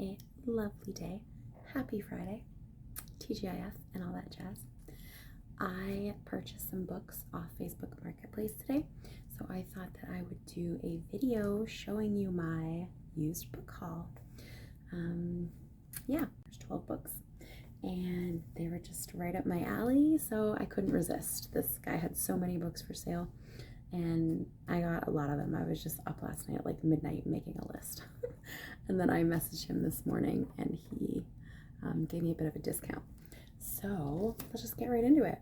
a lovely day. Happy Friday, TGIF, and all that jazz. I purchased some books off Facebook Marketplace today, so I thought that I would do a video showing you my used book haul. Yeah, there's 12 books, and they were just right up my alley, so I couldn't resist. This guy had so many books for sale, and I got a lot of them. I was just up last night at like midnight making a list. And then I messaged him this morning, and he gave me a bit of a discount. So let's just get right into it.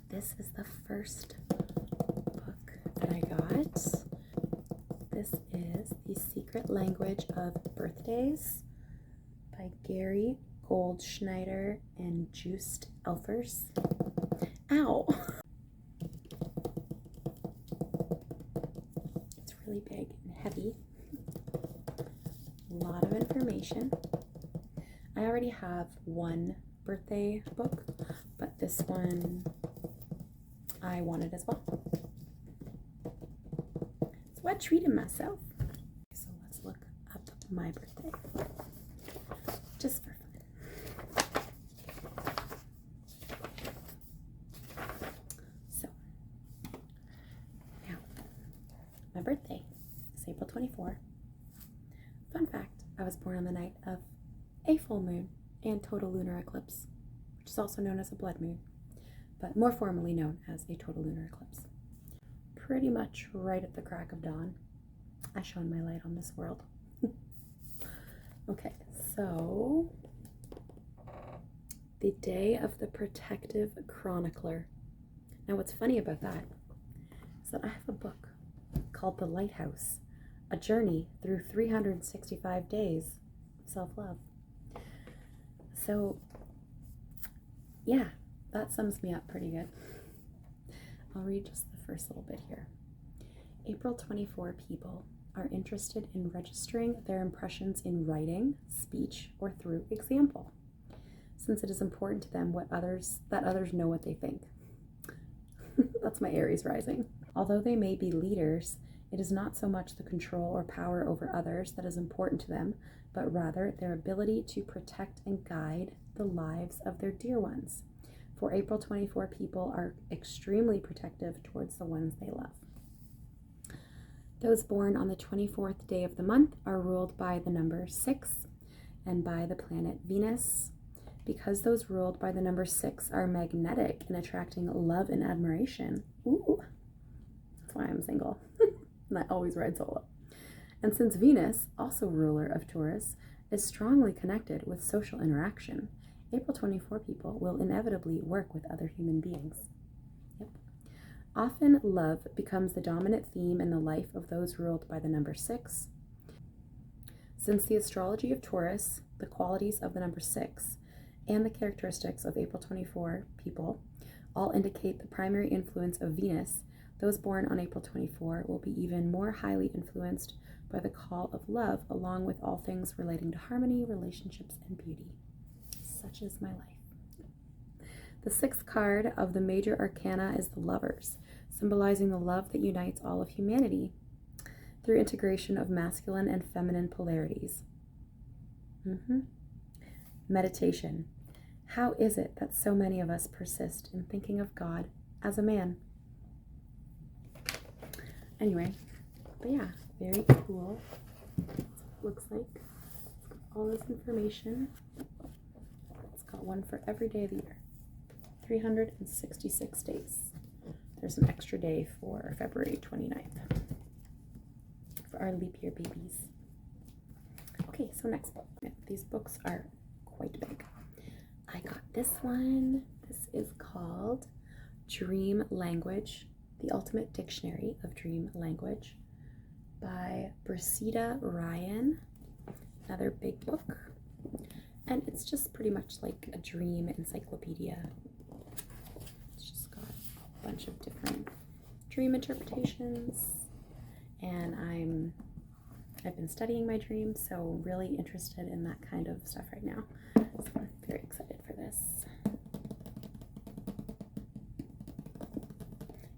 This is the first book that I got. This is The Secret Language of Birthdays by Gary Goldschneider and Joost Elfers. Ow! It's really big and heavy. A lot of information. I already have one birthday book, but this one I wanted as well. So I treated myself. So let's look up my birthday, just for fun. So now, my birthday is April 24. Fun fact, I was born on the night of a full moon and total lunar eclipse, which is also known as a blood moon, but more formally known as a total lunar eclipse. Pretty much right at the crack of dawn, I shone my light on this world. Okay, so the day of the protective chronicler. Now what's funny about that is that I have a book called The Lighthouse, a journey through 365 days of self-love. So yeah, that sums me up pretty good. I'll read just the first little bit here. April 24 people are interested in registering their impressions in writing, speech, or through example, since it is important to them that others know what they think. That's my Aries rising. Although they may be leaders, it is not so much the control or power over others that is important to them, but rather their ability to protect and guide the lives of their dear ones. For April 24 people are extremely protective towards the ones they love. Those born on the 24th day of the month are ruled by the number 6 and by the planet Venus. Because those ruled by the number 6 are magnetic in attracting love and admiration. Ooh, that's why I'm single. And I always ride solo. And since Venus, also ruler of Taurus, is strongly connected with social interaction, April 24 people will inevitably work with other human beings. Yep. Often love becomes the dominant theme in the life of those ruled by the number 6. Since the astrology of Taurus, the qualities of the number 6, and the characteristics of April 24 people all indicate the primary influence of Venus, those born on April 24 will be even more highly influenced by the call of love, along with all things relating to harmony, relationships, and beauty. Such is my life. The 6th card of the major arcana is the Lovers, symbolizing the love that unites all of humanity through integration of masculine and feminine polarities. Meditation. How is it that so many of us persist in thinking of God as a man? Anyway, but yeah, very cool. That's what it looks like. It's got all this information. It's got one for every day of the year. 366 days. There's an extra day for February 29th for our leap year babies. Okay, so next book. These books are quite big. I got this one. This is called Dream Language, The Ultimate Dictionary of Dream Language by Brasida Ryan. Another big book. And it's just pretty much like a dream encyclopedia. It's just got a bunch of different dream interpretations. And I've been studying my dreams, so really interested in that kind of stuff right now. So I'm very excited for this.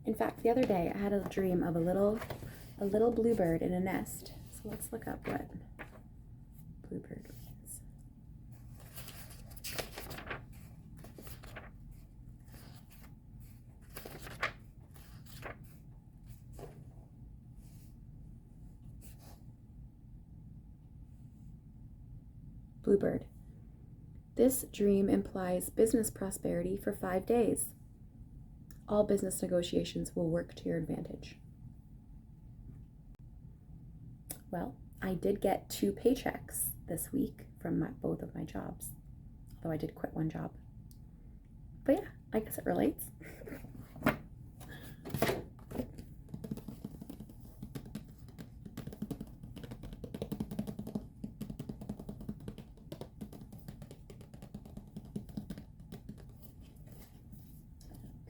In fact, the other day I had a dream of a little bluebird in a nest. So let's look up what bluebird Bluebird. This dream implies business prosperity for 5 days. All business negotiations will work to your advantage. Well, I did get 2 paychecks this week from both of my jobs, although I did quit one job. But yeah, I guess it relates.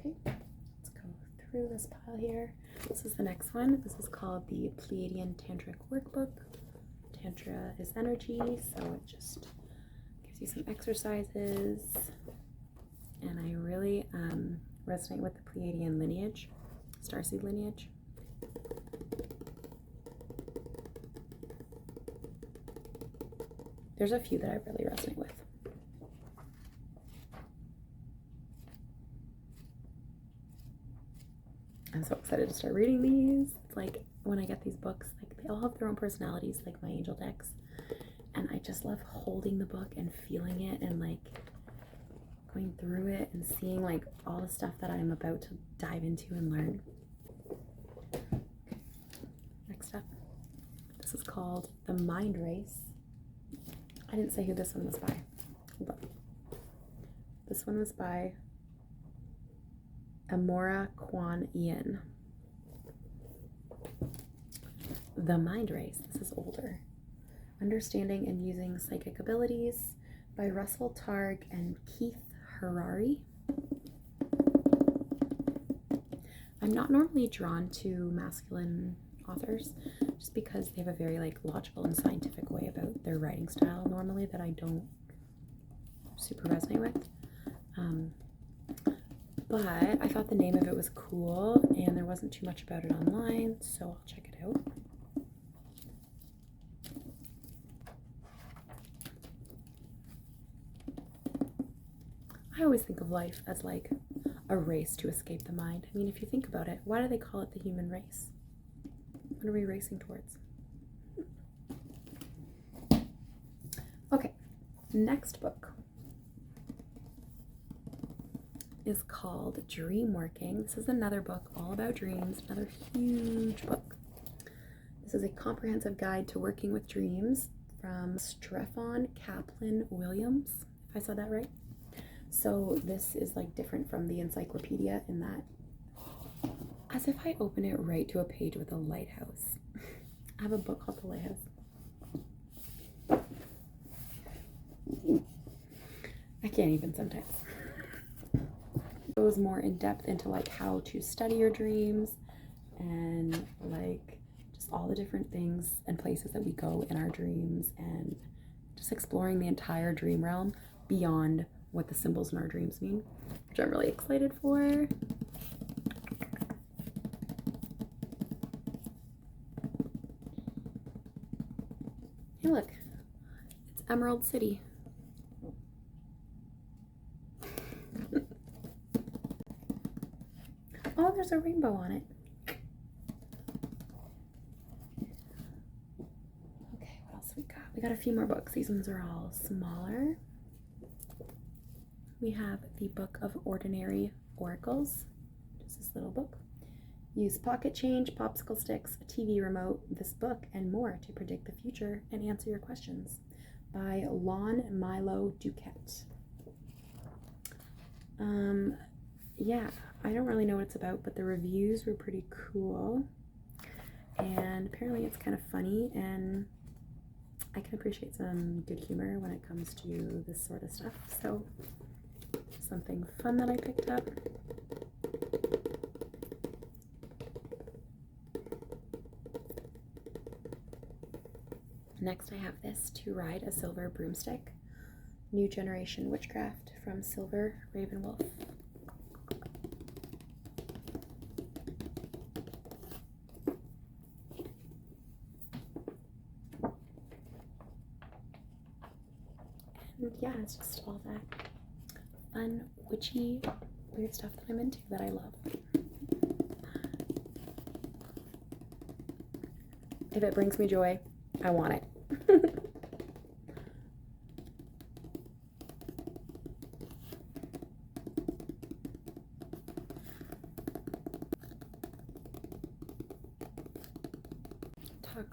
Okay, let's go through this pile here. This is the next one. This is called the Pleiadian Tantric Workbook. Tantra is energy, so it just gives you some exercises. And I really resonate with the Pleiadian lineage, starseed lineage. There's a few that I really resonate with. I'm so excited to start reading these. It's like when I get these books, like they all have their own personalities, like my angel decks. And I just love holding the book and feeling it and like going through it and seeing like all the stuff that I'm about to dive into and learn. Next up, this is called The Mind Race. I didn't say who this one was by. Hold on. This one was by Amora Kwan Ian. The Mind Race. This is older. Understanding and Using Psychic Abilities by Russell Targ and Keith Harari. I'm not normally drawn to masculine authors just because they have a very like logical and scientific way about their writing style normally that I don't super resonate with. But I thought the name of it was cool and there wasn't too much about it online, so I'll check it out. I always think of life as like a race to escape the mind. I mean, if you think about it, why do they call it the human race? What are we racing towards? Okay, next book is called Dreamworking. This is another book all about dreams, another huge book. This is a comprehensive guide to working with dreams from Stefan Kaplan Williams, if I said that right. So this is like different from the encyclopedia in that, as if I open it right to a page with a lighthouse. I have a book called The Lighthouse. I can't even sometimes. It goes more in depth into like how to study your dreams and like just all the different things and places that we go in our dreams and just exploring the entire dream realm beyond what the symbols in our dreams mean, which I'm really excited for. Hey, look, it's Emerald City. Oh, there's a rainbow on it. Okay, what else we got? We got a few more books. These ones are all smaller. We have the Book of Ordinary Oracles, just this little book. Use pocket change, popsicle sticks, a TV remote, this book, and more to predict the future and answer your questions, by Lon Milo Duquette. Yeah, I don't really know what it's about, but the reviews were pretty cool. And apparently it's kind of funny, and I can appreciate some good humor when it comes to this sort of stuff. So something fun that I picked up. Next I have this, To Ride a Silver Broomstick, New Generation Witchcraft from Silver Ravenwolf. And yeah, it's just all that fun, witchy, weird stuff that I'm into that I love. If it brings me joy, I want it.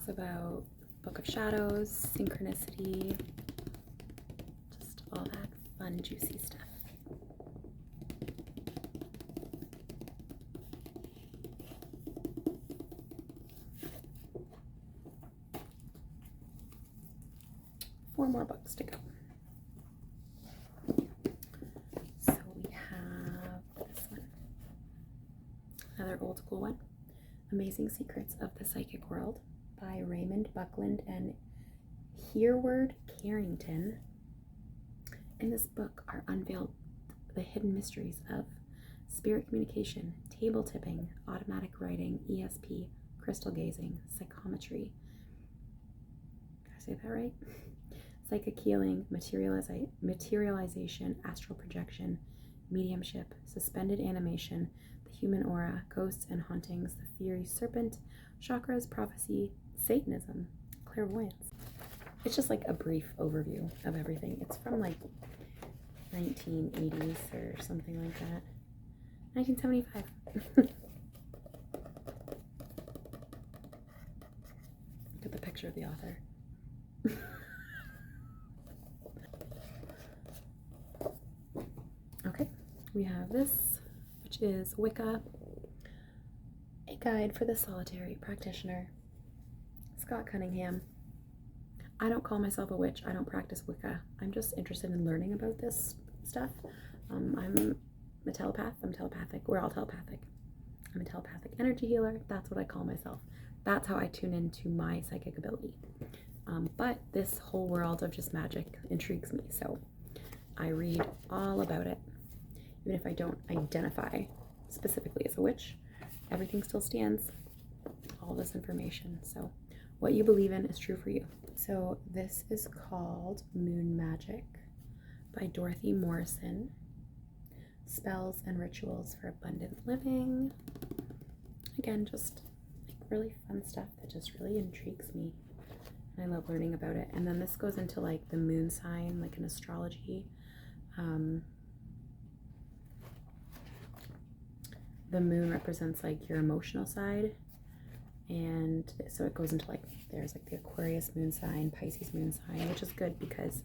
about Book of Shadows, synchronicity, just all that fun, juicy stuff. Four more books to go. So we have this one, another old school one, Amazing Secrets of the Psychic World by Raymond Buckland and Hereward Carrington. In this book are unveiled the hidden mysteries of spirit communication, table tipping, automatic writing, ESP, crystal gazing, psychometry. Did I say that right? Psychic healing, materialization, astral projection, mediumship, suspended animation, the human aura, ghosts and hauntings, the fiery serpent, chakras, prophecy, Satanism, clairvoyance. It's just like a brief overview of everything. It's from like 1980s or something like that. 1975. Look at the picture of the author. Okay, we have this, which is Wicca, a guide for the solitary practitioner. Scott Cunningham. I don't call myself a witch. I don't practice Wicca. I'm just interested in learning about this stuff. I'm a telepath. I'm telepathic. We're all telepathic. I'm a telepathic energy healer. That's what I call myself. That's how I tune into my psychic ability. But this whole world of just magic intrigues me. So I read all about it. Even if I don't identify specifically as a witch, everything still stands. All this information. So what you believe in is true for you. So this is called Moon Magic by Dorothy Morrison. Spells and rituals for abundant living. Again, just like really fun stuff that just really intrigues me. And I love learning about it. And then this goes into like the moon sign, like in astrology. The moon represents like your emotional side. And so it goes into like, there's like the Aquarius moon sign, Pisces moon sign, which is good because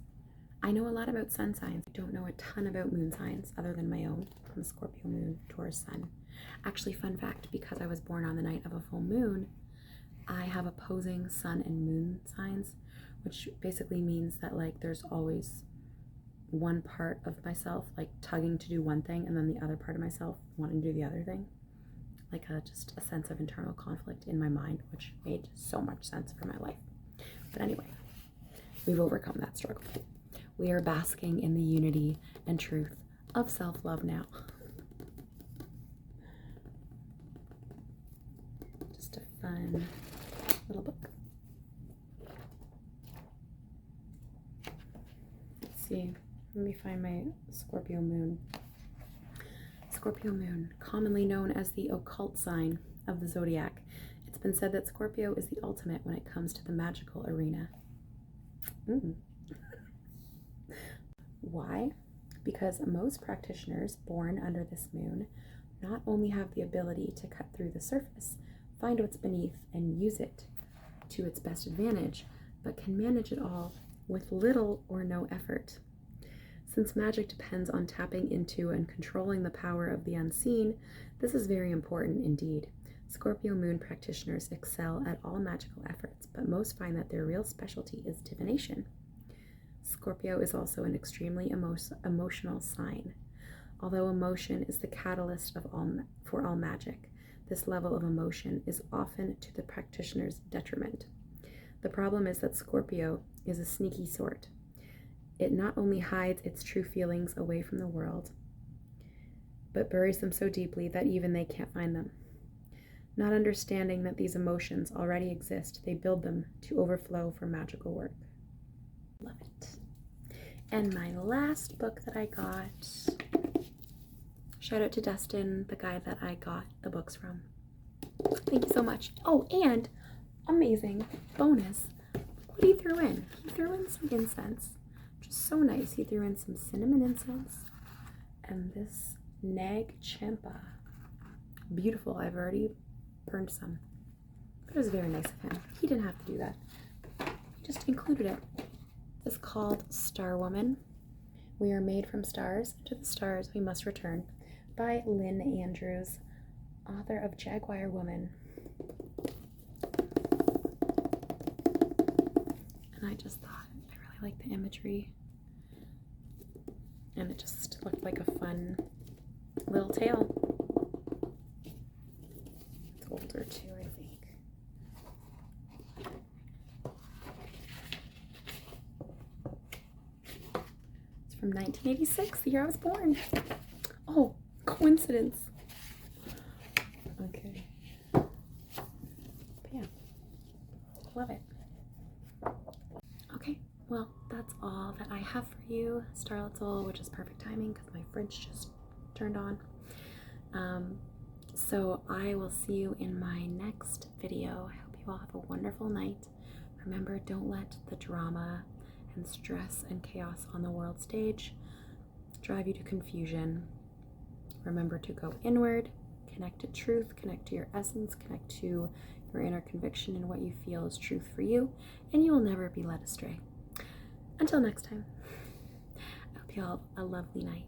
I know a lot about sun signs. I don't know a ton about moon signs other than my own. I'm a Scorpio Moon, Taurus Sun. Actually, fun fact, because I was born on the night of a full moon, I have opposing sun and moon signs, which basically means that like there's always one part of myself like tugging to do one thing and then the other part of myself wanting to do the other thing. Like just a sense of internal conflict in my mind, which made so much sense for my life. But anyway, we've overcome that struggle. We are basking in the unity and truth of self-love now. Just a fun little book. Let's see. Let me find my Scorpio Moon. Scorpio Moon, commonly known as the occult sign of the zodiac. It's been said that Scorpio is the ultimate when it comes to the magical arena. Why? Because most practitioners born under this moon not only have the ability to cut through the surface, find what's beneath, and use it to its best advantage, but can manage it all with little or no effort. Since magic depends on tapping into and controlling the power of the unseen, this is very important indeed. Scorpio Moon practitioners excel at all magical efforts, but most find that their real specialty is divination. Scorpio is also an extremely emotional sign. Although emotion is the catalyst for all magic, this level of emotion is often to the practitioner's detriment. The problem is that Scorpio is a sneaky sort. It not only hides its true feelings away from the world, but buries them so deeply that even they can't find them. Not understanding that these emotions already exist, they build them to overflow for magical work. Love it. And my last book that I got, shout out to Dustin, the guy that I got the books from. Thank you so much. Oh, and amazing bonus. Look what he threw in. He threw in some incense. Just so nice. He threw in some cinnamon incense and this nag champa. Beautiful. I've already burned some. It was very nice of him. He didn't have to do that. He just included it. It's called Star Woman. We are made from stars. To the stars we must return. By Lynn Andrews, author of Jaguar Woman. And I just thought I really liked the imagery. And it just looked like a fun little tale. It's older too, I think. It's from 1986, the year I was born. Oh, coincidence. Okay. But yeah, love it. Okay, well, that's all that I have for you, Starlit Soul, which is perfect timing because my fridge just turned on. So I will see you in my next video. I hope you all have a wonderful night. Remember, don't let the drama and stress and chaos on the world stage drive you to confusion. Remember to go inward, connect to truth, connect to your essence, connect to your inner conviction and what you feel is truth for you, and you will never be led astray. Until next time, I hope you all have a lovely night.